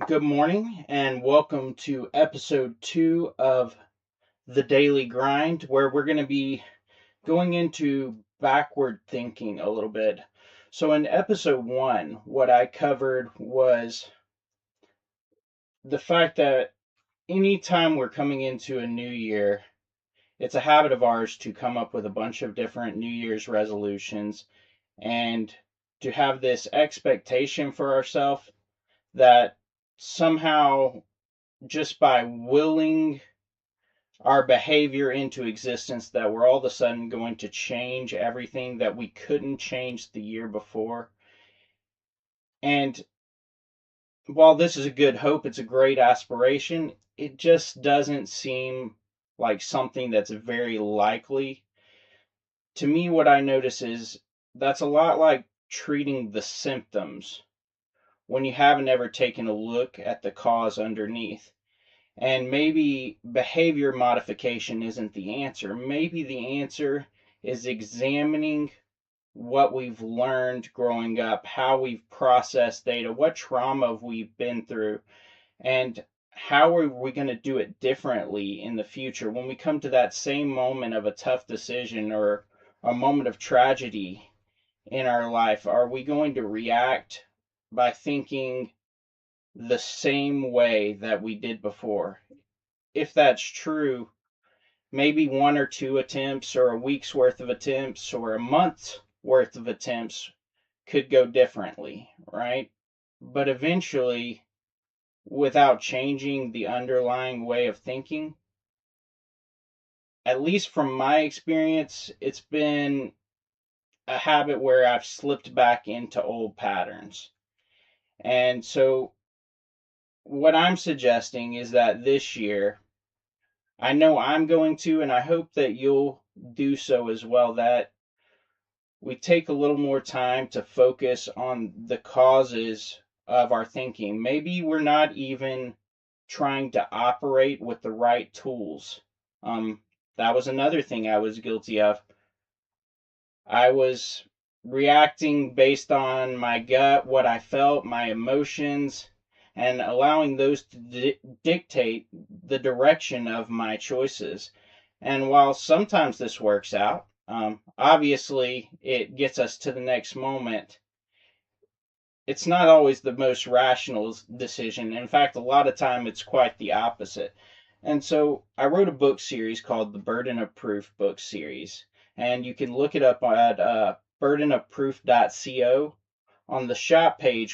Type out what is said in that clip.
Good morning, and welcome to episode 2 of The Daily Grind, where we're going to be going into backward thinking a little bit. So, in episode 1, what I covered was the fact that anytime we're coming into a new year, it's a habit of ours to come up with a bunch of different New Year's resolutions and to have this expectation for ourselves that somehow just by willing our behavior into existence that we're all of a sudden going to change everything that we couldn't change the year before. And while this is a good hope, it's a great aspiration, it just doesn't seem like something that's very likely. To me, what I notice is that's a lot like treating the symptoms when you haven't ever taken a look at the cause underneath. And maybe behavior modification isn't the answer. Maybe the answer is examining what we've learned growing up, how we've processed data, what trauma we've been through, and how are we going to do it differently in the future when we come to that same moment of a tough decision or a moment of tragedy in our life. Are we going to react by thinking the same way that we did before? If that's true, maybe one or two attempts or a week's worth of attempts or a month's worth of attempts could go differently, right? But eventually, without changing the underlying way of thinking, at least from my experience, it's been a habit where I've slipped back into old patterns. And so, what I'm suggesting is that this year, I know I'm going to, and I hope that you'll do so as well, that we take a little more time to focus on the causes of our thinking. Maybe we're not even trying to operate with the right tools. That was another thing I was guilty of. I was reacting based on my gut, what I felt, my emotions, and allowing those to dictate the direction of my choices. And while sometimes this works out, obviously it gets us to the next moment. It's not always the most rational decision. In fact, a lot of time it's quite the opposite. And so I wrote a book series called the Burden of Proof book series. And you can look it up at burdenofproof.co on the shop page.